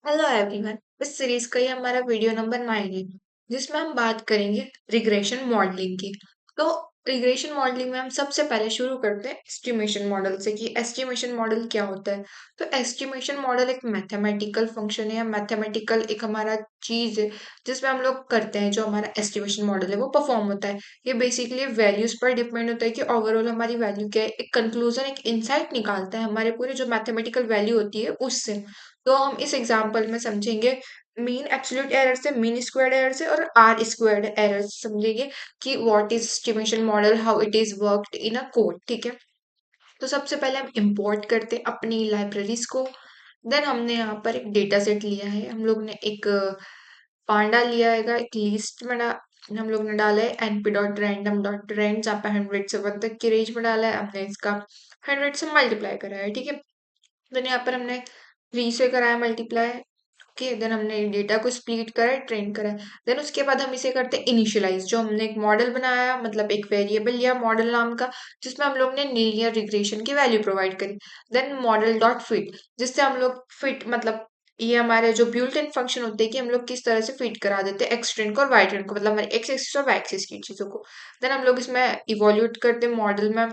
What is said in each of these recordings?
Hello everyone. इस series का ये हमारा वीडियो नंबर 9 है, जिसमें हम बात करेंगे रिग्रेशन मॉडलिंग की। तो रिग्रेशन मॉडलिंग में हम सबसे पहले शुरू करते हैं एस्टिमेशन मॉडल से कि एस्टिमेशन मॉडल क्या होता है। तो एस्टिमेशन मॉडल एक मैथमेटिकल फंक्शन है या मैथमेटिकल एक हमारा चीज है, जिसमें हम लोग करते हैं। जो हमारा एस्टिमेशन मॉडल है वो परफॉर्म होता है। ये बेसिकली वैल्यूज पर डिपेंड होता है कि ओवरऑल हमारी वैल्यू क्या है। एक कंक्लूजन, एक इंसाइट निकालता है हमारे पूरे जो मैथमेटिकल वैल्यू होती है उससे। तो हम इस एग्जाम्पल में समझेंगे मीन एब्सोल्यूट एरर से, मीन स्क्वायर्ड एरर से और आर स्क्वायर्ड एरर से समझेंगे कि what is estimation model, how it is worked in a code. ठीक है। तो सबसे पहले हम इंपोर्ट करते हैं अपनी लाइब्रेरीज को। देन हमने यहाँ पर एक डेटा सेट लिया है, हम लोग ने एक पांडा लिया है, एक लिस्ट में हम लोग ने डाला है np dot random dot rand, जहाँ पे 100 से 1 तक की रेंज में डाला है। हमने इसका 100 से मल्टीप्लाई करा है। ठीक है। देन यहाँ पर हमने 3 से कराया मल्टीप्लाई। ओके। देन हमने डेटा को स्प्लिट करा, ट्रेन करा। देन उसके बाद हम इसे करते हैं इनिशियलाइज। जो हमने एक मॉडल बनाया, मतलब एक वेरिएबल लिया मॉडल नाम का, जिसमें हम लोग ने लीनियर रिग्रेशन की वैल्यू प्रोवाइड करी। देन मॉडल डॉट फिट, जिससे हम लोग फिट मतलब ये हमारे जो बिल्ट इन फंक्शन होते हैं कि हम लोग किस तरह से फिट करा देते हैं एक्स ट्रेंड को और वाई ट्रेंड को, मतलब हमारे एक्स एक्सिस और वाई एक्सिस की चीजों को। देन हम लोग इसमें इवोल्यूट करते हैं मॉडल में।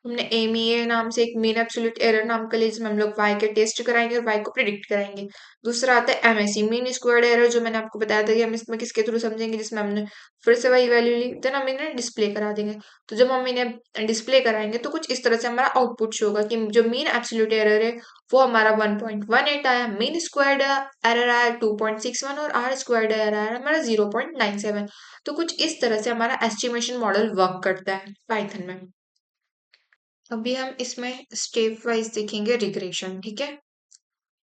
हमने एमईए नाम से एक मीन एब्सोल्यूट एरर नाम का लिया, जिसमें हम लोग वाई के टेस्ट कराएंगे और वाई को प्रिडिक्ट कराएंगे। दूसरा आता है एमएसई, मीन स्क्वायर्ड एरर, जो मैंने आपको बताया था कि हम इसमें किसके थ्रू समझेंगे, जिसमें हमने फिर से वही वैल्यू ली। देन हम इन्हें डिस्प्ले करा देंगे। तो जब हम इन्हें डिस्प्ले कराएंगे तो कुछ इस तरह से हमारा आउटपुट शो होगा कि जो मीन एब्सोल्यूट एरर है वो हमारा 1.18 आया, मीन स्क्वायर्ड एरर आया 2.61 और आर स्क्वायर्ड एरर आया हमारा 0.97। तो कुछ इस तरह से हमारा एस्टिमेशन मॉडल वर्क करता है पाइथन में। अभी हम इसमें स्टेप वाइज देखेंगे रिग्रेशन। ठीक है।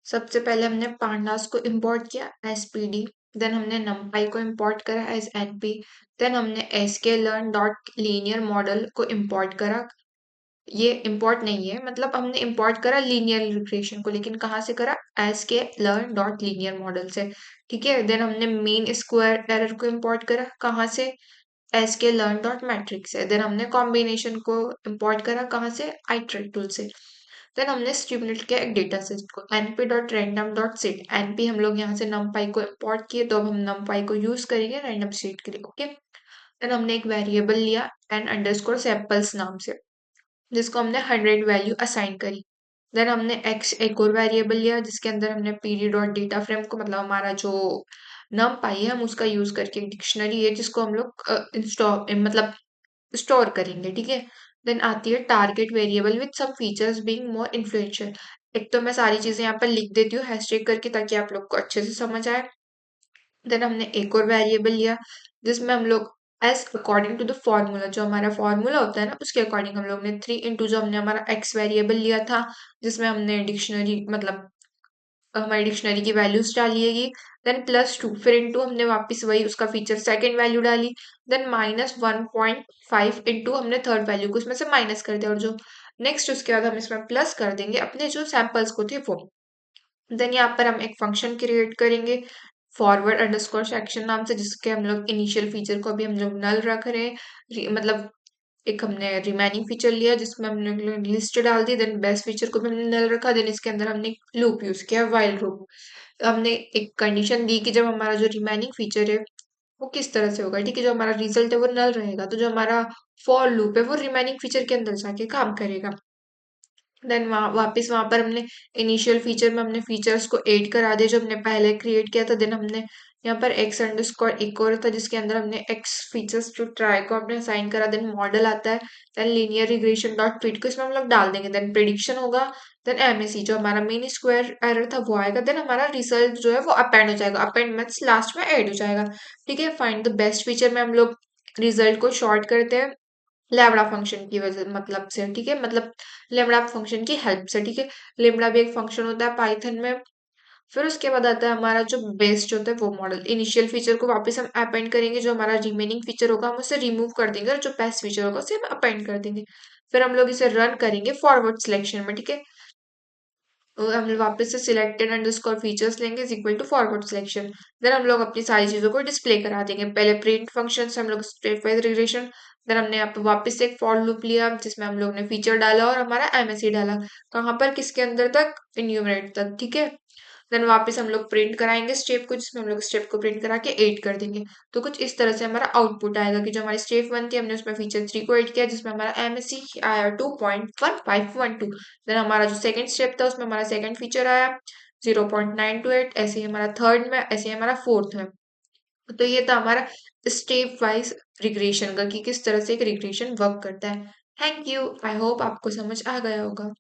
सबसे पहले हमने पांडास को इंपोर्ट किया एज पीडी। देन हमने numpy को इंपोर्ट करा एज np। देन हमने sklearn डॉट लीनियर मॉडल को इंपोर्ट करा। ये इंपोर्ट नहीं है, मतलब हमने इंपोर्ट करा लीनियर रिग्रेशन को, लेकिन कहाँ से करा, sklearn डॉट लीनियर मॉडल से। ठीक है। देन हमने मीन स्क्वायर एरर को इंपोर्ट करा, कहाँ से, sklearn डॉट मैट्रिक्स है। देन हमने कॉम्बिनेशन को इंपोर्ट करा, कहाँ से, आइट्रेट टूल से। देन हमने स्टिमुलेट किया एक डेटा सेट को, np dot random dot set. np हम लोग यहाँ से numpy को इंपोर्ट किए, तो अब हम numpy को यूज करेंगे रैंडम सेट के लिए। ओके। देन हमने एक वेरिएबल लिया एन अंडरस्कोर सैम्पल्स नाम से, जिसको हमने 100 वैल्यू असाइन करी। देन हमने एक्स एक और वेरिएबल लिया, जिसके अंदर हमने पीडी डॉट डेटा फ्रेम को, मतलब हमारा जो नम पाई है, हम उसका यूज करके एक डिक्शनरी है जिसको हम लोग इंस्टॉल मतलब स्टोर करेंगे। ठीक है। देन आती है target variable with some features being more influential. एक तो मैं सारी चीजें यहाँ पर लिख देती हूँ हैशटैग करके, ताकि आप लोग को अच्छे से समझ आए। देन हमने एक और वेरिएबल लिया, जिसमें हम लोग as according to the formula, जो हमारा फॉर्मूला होता है ना, उसके अकॉर्डिंग हम लोग ने 3 इंटू जो हमने हमारा एक्स वेरिएबल लिया था, जिसमें हमने डिक्शनरी मतलब हमारी डिक्शनरी की वैल्यूज डालिएगी। देन +2 फिर इंटू हमने वापस वही उसका फीचर सेकंड वैल्यू डाली। देन -1.5 इंटू हमने थर्ड वैल्यू को उसमें से माइनस कर दिया, और जो नेक्स्ट उसके बाद हम इसमें प्लस कर देंगे अपने जो सैंपल्स को थे वो। देन यहाँ पर हम एक फंक्शन क्रिएट करेंगे फॉरवर्ड अंडरस्कोर सेक्शन नाम से, जिसके हम लोग इनिशियल फीचर को अभी हम लोग नल रख रहे हैं। मतलब एक हमने रिमेनिंग फीचर लिया जिसमें हमने लिस्ट डाल दी। देन बेस्ट फीचर को भी हमने नल रखा। देन इसके अंदर हमने लूप यूज किया, वाइल लूप। हमने एक कंडीशन दी कि जब हमारा जो रिमेनिंग फीचर है वो किस तरह से होगा। ठीक है। जो हमारा रिजल्ट है वो नल रहेगा, तो जो हमारा फॉर लूप है वो रिमेनिंग फीचर के अंदर जाके काम करेगा। देन वापस वहां पर हमने इनिशियल फीचर में हमने फीचर्स को ऐड करा दिया जो हमने पहले क्रिएट किया था। देन हमने यहाँ पर एक्स अंडरस्कोर एक और था, जिसके अंदर हमने एक्स फीचर्स जो ट्राई को हमने असाइन करा। देन मॉडल आता है। Then linear regression dot fit को इसमें हम लोग डाल देंगे। देन प्रिडिक्शन होगा। देन एमएसई जो हमारा मीन स्क्वायर एरर था वो आएगा। देन हमारा रिजल्ट जो है वो अपेंड हो जाएगा, अपेंड मीन्स लास्ट में ऐड हो जाएगा। ठीक है। फाइंड द बेस्ट फीचर में हम लोग रिजल्ट को शॉर्ट करते हैं लैम्बडा फंक्शन की वजह मतलब से। ठीक है। मतलब लैम्बडा फंक्शन की हेल्प से। ठीक है। लैम्बडा भी एक फंक्शन होता है पाइथन में। फिर उसके बाद आता है हमारा जो बेस्ट होता है वो मॉडल। इनिशियल फीचर को वापस हम अपेंड करेंगे, जो हमारा रिमेनिंग फीचर होगा हम उसे रिमूव कर देंगे, और जो बेस्ट फीचर होगा उसे हम अपेंड कर देंगे। फिर हम लोग इसे रन करेंगे फॉरवर्ड सिलेक्शन में। ठीक है। हम लोग वापस से सिलेक्टेड अंडरस्कोर फीचर्स लेंगे is equal to forward selection. Then हम लोग अपनी सारी चीजों को डिस्प्ले करा देंगे। पहले प्रिंट फंक्शन से हम लोग स्टेप वाइज रिग्रेशन। देन हमने यहाँ पे वापस से एक फॉर लूप लिया, जिसमें हम लोग ने फीचर डाला और हमारा एमएससी डाला, कहाँ पर, किसके अंदर तक, इन्यूमरेट तक। ठीक है। देन वापस हम लोग प्रिंट कराएंगे स्टेप को, जिसमें हम लोग स्टेप को प्रिंट करा के 8 कर देंगे। तो कुछ इस तरह से हमारा आउटपुट आएगा कि जो हमारी स्टेप 1 थी हमने उसमें फीचर 3 को 8 किया, जिसमें हमारा MSC आया 2.1512। देन हमारा जो सेकंड स्टेप था उसमें हमारा सेकंड फीचर आया 0.928। ऐसे ही हमारा थर्ड में, ऐसे ही हमारा फोर्थ में। तो ये था हमारा स्टेप वाइज रिग्रेशन का कि किस तरह से एक रिग्रेशन वर्क करता है। थैंक यू, आई होप आपको समझ आ गया होगा।